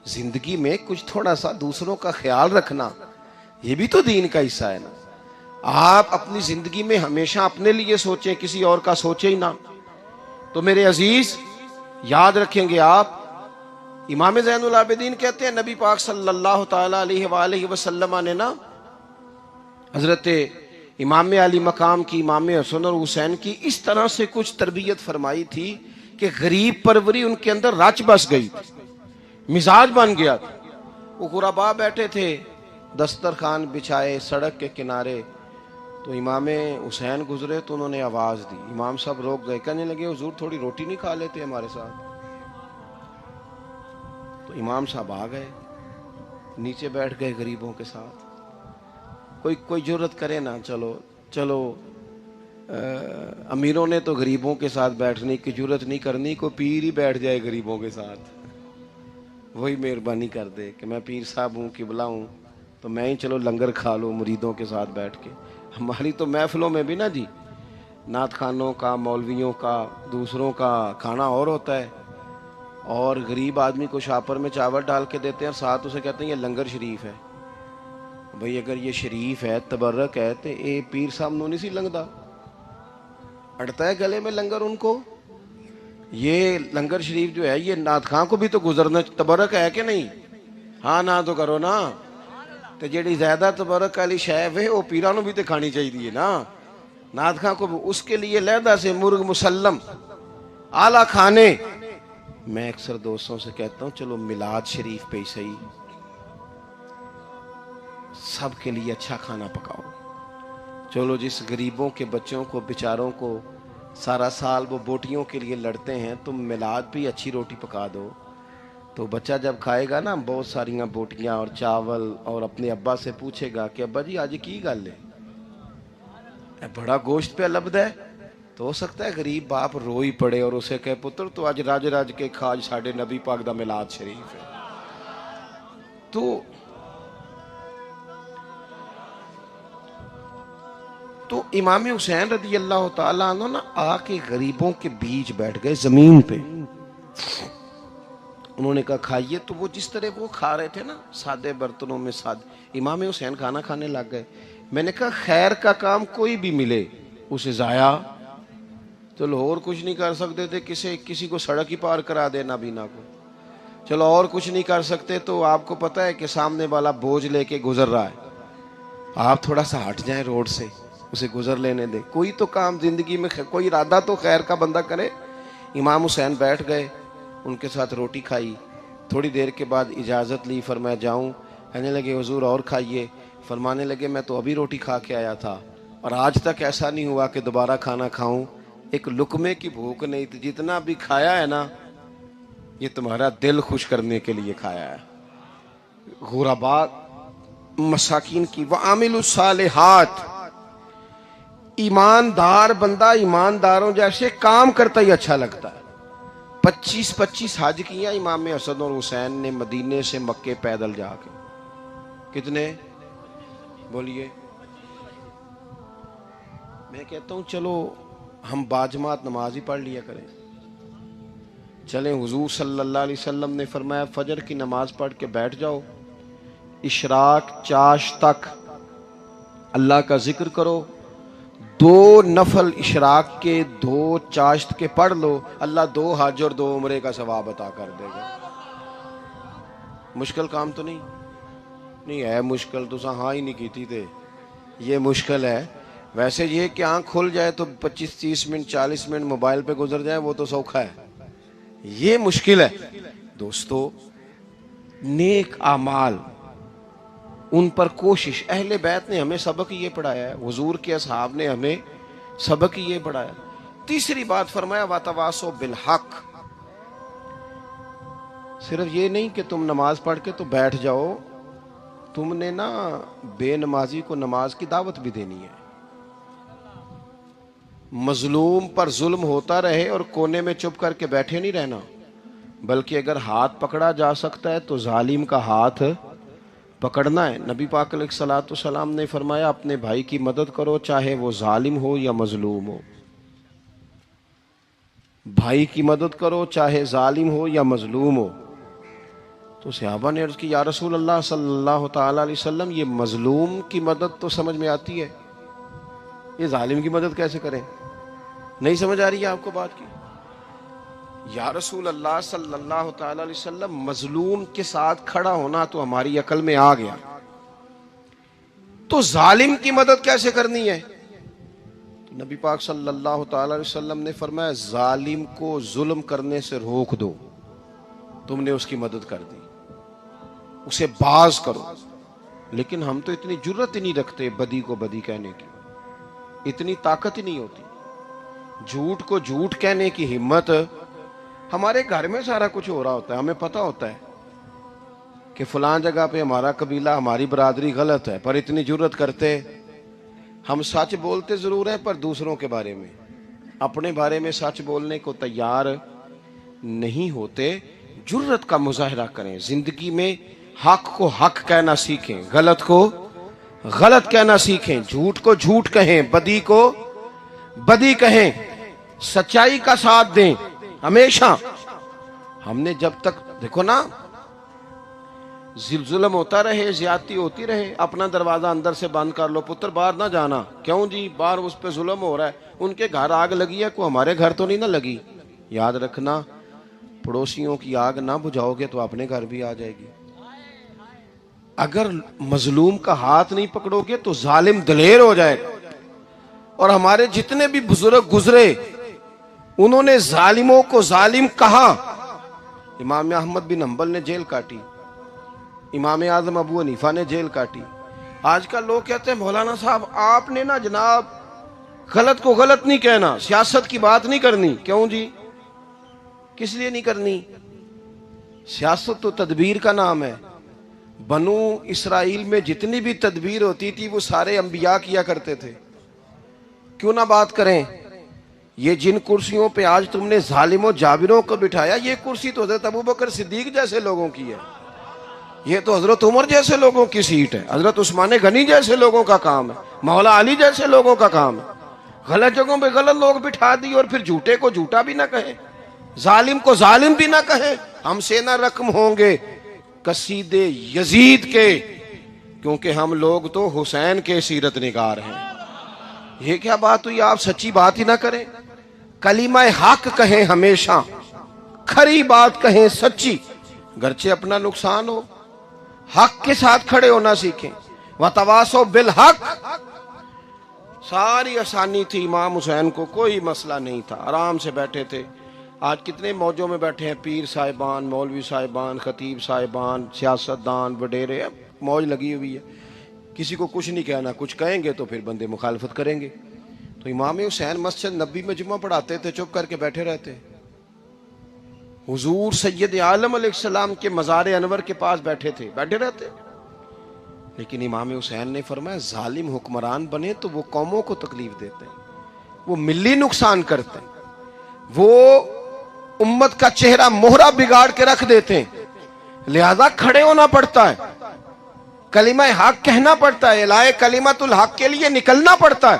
زندگی میں کچھ تھوڑا سا دوسروں کا خیال رکھنا یہ بھی تو دین کا حصہ ہے نا. آپ اپنی زندگی میں ہمیشہ اپنے لیے سوچیں, کسی اور کا سوچیں ہی نہ. تو میرے عزیز یاد رکھیں گے آپ, امام زین العابدین کہتے ہیں نبی پاک صلی اللہ تعالی علیہ وآلہ وسلم نے نا حضرت امام علی مقام کی, امام حسن اور حسین کی اس طرح سے کچھ تربیت فرمائی تھی کہ غریب پروری ان کے اندر رچ بس گئی تھی, مزاج بن گیا تھا. وہ غربا بیٹھے تھے دسترخوان بچھائے سڑک کے کنارے, تو امام حسین گزرے تو انہوں نے آواز دی. امام صاحب روک گئے, کہنے لگے حضور تھوڑی روٹی نہیں کھا لیتے ہمارے ساتھ؟ تو امام صاحب آ گئے, نیچے بیٹھ گئے غریبوں کے ساتھ. کوئی جرت کرے نا, چلو امیروں نے تو غریبوں کے ساتھ بیٹھنے کی جرت نہیں کرنی, کوئی پیر ہی بیٹھ جائے غریبوں کے ساتھ, وہی مہربانی کر دے کہ میں پیر صاحب ہوں, قبلہ ہوں, تو میں ہی چلو لنگر کھا لوں مریدوں کے ساتھ بیٹھ کے. ہماری تو محفلوں میں بھی نا جی, نعت خانوں کا, مولویوں کا, دوسروں کا کھانا اور ہوتا ہے, اور غریب آدمی کو شاپر میں چاول ڈال کے دیتے ہیں, ساتھ اسے کہتے ہیں یہ لنگر شریف ہے. بھئی اگر یہ شریف ہے, تبرک ہے, تو اے پیر صاحب نو نہیں سی لنگدا, اڑتا ہے گلے میں لنگر ان کو. یہ لنگر شریف جو ہے یہ نعت خاں کو بھی تو گزرنا, تبرک ہے کہ نہیں؟ ہاں نہ تو کرو نا. تو جیڑی زیادہ تبرک والی شے ہے وہ پیران نو بھی تو کھانی چاہیے نا. نعت خاں کو اس کے لیے لیدا سے مرغ مسلم اعلیٰ کھانے. میں اکثر دوستوں سے کہتا ہوں چلو میلاد شریف پہ ہی صحیح, سب کے لیے اچھا کھانا پکاؤ. چلو جس غریبوں کے بچوں کو بیچاروں کو سارا سال وہ بوٹیوں کے لیے لڑتے ہیں, تم میلاد بھی اچھی روٹی پکا دو, تو بچہ جب کھائے گا نا بہت ساریاں بوٹیاں اور چاول, اور اپنے ابا سے پوچھے گا کہ ابا جی آج کی گل ہے, بڑا گوشت پہ لبد ہے. تو ہو سکتا ہے غریب باپ روئی پڑے اور اسے کہے پتر تو آج راج راج کے کھاج ساڑھے نبی پاک دا میلاد شریف ہے. تو امام حسین رضی اللہ تعالیٰ عنہ نا آ کے غریبوں کے بیچ بیٹھ گئے زمین پہ. انہوں نے کہا کھائیے, تو وہ جس طرح وہ کھا رہے تھے نا سادے برتنوں میں سادے, امام حسین کھانا کھانے لگ گئے. میں نے کہا خیر کا کام کوئی بھی ملے اسے ضائع, چلو اور کچھ نہیں کر سکتے تھے, کسی کو سڑک ہی پار کرا دے نابینا کو, چلو اور کچھ نہیں کر سکتے, تو آپ کو پتہ ہے کہ سامنے والا بوجھ لے کے گزر رہا ہے, آپ تھوڑا سا ہٹ جائیں روڈ سے, اسے گزر لینے دیں. کوئی تو کام زندگی میں, کوئی ارادہ تو خیر کا بندہ کرے. امام حسین بیٹھ گئے, ان کے ساتھ روٹی کھائی. تھوڑی دیر کے بعد اجازت لی, فرمایا جاؤں؟ کہنے لگے حضور اور کھائیے. فرمانے لگے میں تو ابھی روٹی کھا کے آیا تھا, اور آج تک ایسا نہیں ہوا کہ دوبارہ کھانا کھاؤں. ایک لقمے کی بھوک نہیں تھی, جتنا بھی کھایا ہے نا یہ تمہارا دل خوش کرنے کے لیے کھایا ہے. غرباء مساکین کی وعامل الصالحات, ایماندار بندہ ایمانداروں جیسے کام کرتا ہی اچھا لگتا ہے. 25 حج کیا امام حسن اور حسین نے مدینے سے مکے پیدل جا کے. کتنے بولیے؟ میں کہتا ہوں چلو ہم باجماعت نماز ہی پڑھ لیا کریں. چلیں, حضور صلی اللہ علیہ وسلم نے فرمایا فجر کی نماز پڑھ کے بیٹھ جاؤ, اشراق چاش تک اللہ کا ذکر کرو, 2 نفل اشراق کے 2 چاشت کے پڑھ لو, اللہ 2 حج اور 2 عمرے کا ثواب عطا کر دے گا. مشکل کام تو نہیں ہے, مشکل تو ہاں ہی نہیں کیتی تھے, یہ مشکل ہے. ویسے یہ کہ آنکھ کھل جائے تو 25-30 منٹ 40 منٹ موبائل پہ گزر جائے وہ تو سوکھا ہے, یہ مشکل ہے. دوستو نیک اعمال ان پر کوشش, اہل بیت نے ہمیں سبق یہ پڑھایا ہے, حضور کے اصحاب نے ہمیں سبق یہ پڑھایا. تیسری بات فرمایا وَتَوَاصَوْا بِالْحَقِّ, صرف یہ نہیں کہ تم نماز پڑھ کے تو بیٹھ جاؤ, تم نے نا بے نمازی کو نماز کی دعوت بھی دینی ہے. مظلوم پر ظلم ہوتا رہے اور کونے میں چپ کر کے بیٹھے نہیں رہنا, بلکہ اگر ہاتھ پکڑا جا سکتا ہے تو ظالم کا ہاتھ پکڑنا ہے. نبی پاک علیہ الصلوۃ والسلام نے فرمایا اپنے بھائی کی مدد کرو چاہے وہ ظالم ہو یا مظلوم ہو, بھائی کی مدد کرو چاہے ظالم ہو یا مظلوم ہو. تو صحابہ نے عرض کی یا رسول اللہ صلی اللہ تعالی علیہ وسلم یہ مظلوم کی مدد تو سمجھ میں آتی ہے، یہ ظالم کی مدد کیسے کریں؟ نہیں سمجھ آ رہی ہے آپ کو بات کی؟ یا رسول اللہ صلی اللہ تعالی علیہ وسلم مظلوم کے ساتھ کھڑا ہونا تو ہماری عقل میں آ گیا، تو ظالم کی مدد کیسے کرنی ہے؟ نبی پاک صلی اللہ تعالی علیہ وسلم نے فرمایا ظالم کو ظلم کرنے سے روک دو، تم نے اس کی مدد کر دی، اسے باز کرو۔ لیکن ہم تو اتنی جرت ہی نہیں رکھتے بدی کو بدی کہنے کی، اتنی طاقت ہی نہیں ہوتی، جھوٹ کو جھوٹ کہنے کی ہمت۔ ہمارے گھر میں سارا کچھ ہو رہا ہوتا ہے، ہمیں پتہ ہوتا ہے کہ فلاں جگہ پہ ہمارا قبیلہ ہماری برادری غلط ہے، پر اتنی جرت کرتے ہم سچ بولتے ضرور ہیں پر دوسروں کے بارے میں، اپنے بارے میں سچ بولنے کو تیار نہیں ہوتے۔ جرت کا مظاہرہ کریں، زندگی میں حق کو حق کہنا سیکھیں، غلط کو غلط کہنا سیکھیں، جھوٹ کو جھوٹ کہیں، بدی کو بدی کہیں، سچائی کا ساتھ دیں ہمیشہ۔ ہم نے جب تک دیکھو نا ظلم ہوتا رہے، زیادتی ہوتی رہے، اپنا دروازہ اندر سے بند کر لو، پتر باہر نہ جانا، کیوں جی باہر اس پہ ظلم ہو رہا ہے، ان کے گھر آگ لگی ہے، کوئی ہمارے گھر تو نہیں نہ لگی۔ یاد رکھنا پڑوسیوں کی آگ نہ بجھاؤ گے تو اپنے گھر بھی آ جائے گی۔ اگر مظلوم کا ہاتھ نہیں پکڑو گے تو ظالم دلیر ہو جائے گا۔ اور ہمارے جتنے بھی بزرگ گزرے انہوں نے ظالموں کو ظالم کہا۔ امام احمد بن حنبل نے جیل کاٹی، امام اعظم ابو حنیفہ نے جیل کاٹی۔ آج کل لوگ کہتے ہیں مولانا صاحب آپ نے نا جناب غلط کو غلط نہیں کہنا، سیاست کی بات نہیں کرنی۔ کیوں جی؟ کس لیے نہیں کرنی؟ سیاست تو تدبیر کا نام ہے۔ بنو اسرائیل میں جتنی بھی تدبیر ہوتی تھی وہ سارے انبیاء کیا کرتے تھے۔ کیوں نہ بات کریں؟ یہ جن کرسیوں پہ آج تم نے ظالموں جابروں کو بٹھایا، یہ کرسی تو حضرت ابوبکر صدیق جیسے لوگوں کی ہے، یہ تو حضرت عمر جیسے لوگوں کی سیٹ ہے، حضرت عثمان غنی جیسے لوگوں کا کام ہے، مولا علی جیسے لوگوں کا کام ہے۔ غلط جگہوں پہ غلط لوگ بٹھا دی اور پھر جھوٹے کو جھوٹا بھی نہ کہیں، ظالم کو ظالم بھی نہ کہیں۔ ہم سے نہ رقم ہوں گے قصید یزید کے، کیونکہ ہم لوگ تو حسین کے سیرت نگار ہیں۔ یہ کیا بات ہوئی؟ آپ سچی بات ہی نہ کریں، کلمہ حق کہیں، ہمیشہ کھری بات کہیں، سچی، گرچہ اپنا نقصان ہو، حق کے ساتھ کھڑے ہونا سیکھیں۔ وَتَوَاصَوْا بِالْحَقِّ، ساری آسانی تھی، امام حسین کو کوئی مسئلہ نہیں تھا، آرام سے بیٹھے تھے۔ آج کتنے موجوں میں بیٹھے ہیں، پیر صاحبان، مولوی صاحبان، خطیب صاحبان، سیاستدان، وڈیرے، موج لگی ہوئی ہے، کسی کو کچھ نہیں کہنا، کچھ کہیں گے تو پھر بندے مخالفت کریں گے۔ تو امام حسین مسجد نبی میں جمعہ پڑھاتے تھے، چپ کر کے بیٹھے رہتے۔ حضور سید عالم علیہ السلام کے مزار انور کے پاس بیٹھے تھے، بیٹھے رہتے۔ لیکن امام حسین نے فرمایا ظالم حکمران بنے تو وہ قوموں کو تکلیف دیتے ہیں، وہ ملی نقصان کرتے ہیں، وہ امت کا چہرہ مہرہ بگاڑ کے رکھ دیتے ہیں، لہذا کھڑے ہونا پڑتا ہے، کلمہ حق کہنا پڑتا ہے، الہے کلمت الحق کے لیے نکلنا پڑتا ہے۔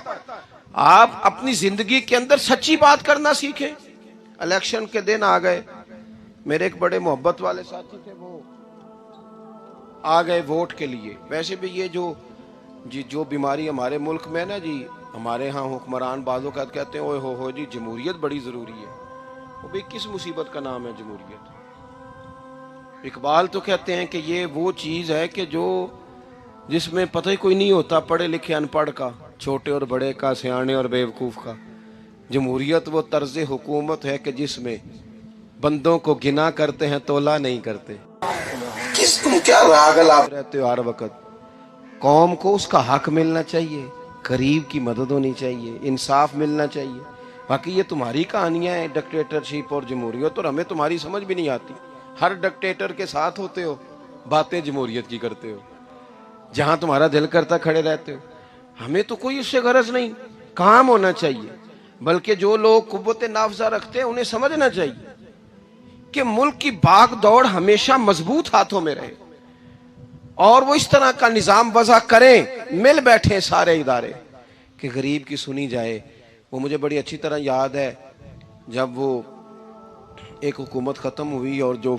آپ اپنی زندگی کے اندر سچی بات کرنا سیکھیں۔ الیکشن کے دن آ گئے، میرے ایک بڑے محبت والے ساتھی تھے، وہ آ گئے ووٹ کے لیے۔ ویسے بھی یہ جو بیماری ہمارے ملک میں نا جی، ہمارے ہاں حکمران بعض اوقات کہتے ہیں اوے ہو جی جمہوریت بڑی ضروری ہے۔ وہ بھی کس مصیبت کا نام ہے جمہوریت؟ اقبال تو کہتے ہیں کہ یہ وہ چیز ہے کہ جس میں پتہ ہی کوئی نہیں ہوتا پڑھے لکھے ان پڑھ کا، چھوٹے اور بڑے کا، سیانے اور بیوقوف کا۔ جمہوریت وہ طرز حکومت ہے کہ جس میں بندوں کو گنا کرتے ہیں، تولا نہیں کرتے۔ کس تم کیا راگل آپ رہتے ہو ہر وقت؟ قوم کو اس کا حق ملنا چاہیے، غریب کی مدد ہونی چاہیے، انصاف ملنا چاہیے۔ باقی یہ تمہاری کہانیاں ہیں ڈکٹیٹرشپ اور جمہوریت، اور ہمیں تمہاری سمجھ بھی نہیں آتی۔ ہر ڈکٹیٹر کے ساتھ ہوتے ہو، باتیں جمہوریت کی کرتے ہو، جہاں تمہارا دل کرتا کھڑے رہتے ہو۔ ہمیں تو کوئی اس سے غرض نہیں، کام ہونا چاہیے۔ بلکہ جو لوگ قوت نافذہ رکھتے ہیں انہیں سمجھنا چاہیے کہ ملک کی بھاگ دوڑ ہمیشہ مضبوط ہاتھوں میں رہے، اور وہ اس طرح کا نظام وضع کریں، مل بیٹھیں سارے ادارے کہ غریب کی سنی جائے۔ وہ مجھے بڑی اچھی طرح یاد ہے جب وہ ایک حکومت ختم ہوئی اور جو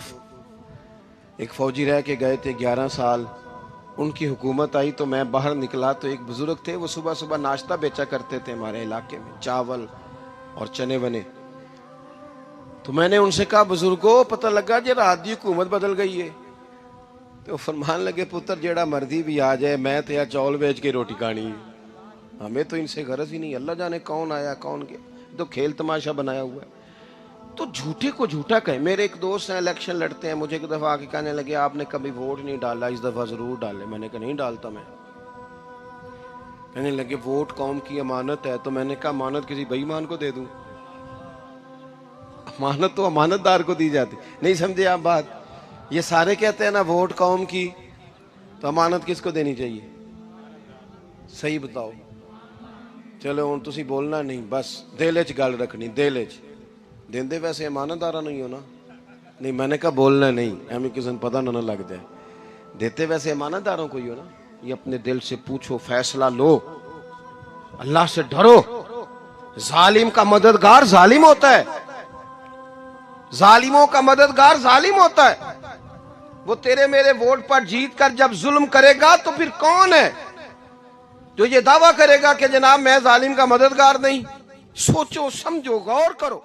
ایک فوجی رہ کے گئے تھے 11 سال، ان کی حکومت آئی تو میں باہر نکلا تو ایک بزرگ تھے، وہ صبح صبح ناشتہ بیچا کرتے تھے ہمارے علاقے میں، چاول اور چنے ونے. تو میں نے ان سے کہا بزرگوں پتہ لگا جی رات دی حکومت بدل گئی ہے. تو فرمان لگے پتر جیڑا مرضی بھی آ جائے میں تو یا چاول بیچ کے روٹی کھانی ہے، ہمیں تو ان سے غرض ہی نہیں. اللہ جانے کون آیا کون گیا، تو کھیل تماشا بنایا ہوا ہے. تو جھوٹے کو جھوٹا کہیں. میرے ایک دوست ہیں الیکشن لڑتے ہیں، مجھے ایک دفعہ آ کے کہنے لگے آپ نے کبھی ووٹ نہیں ڈالا، اس دفعہ ضرور ڈالے. میں نے کہا نہیں ڈالتا میں. کہنے لگے ووٹ قوم کی امانت ہے. تو میں نے کہا امانت کسی بے ایمان کو دے دوں؟ امانت تو امانت دار کو دی جاتی. نہیں سمجھے آپ بات؟ یہ سارے کہتے ہیں نا ووٹ قوم کی، تو امانت کس کو دینی چاہیے؟ صحیح بتاؤ. چلو ہوں تسی بولنا نہیں، بس دل چ گل رکھنی، دل چ دیندے ویسے امانت دارا نہیں ہو نا. نہیں میں نے کہا بولنا نہیں، ایویں کسی نے پتہ نہ لگ جائے. دیتے ویسے امانت داروں کو ہی ہو نا. یہ اپنے دل سے پوچھو، فیصلہ لو، اللہ سے ڈرو. ظالم کا مددگار ظالم ہوتا ہے، ظالموں کا مددگار ظالم ہوتا ہے. وہ تیرے میرے ووٹ پر جیت کر جب ظلم کرے گا تو پھر کون ہے جو یہ دعویٰ کرے گا کہ جناب میں ظالم کا مددگار نہیں؟ سوچو سمجھو غور کرو.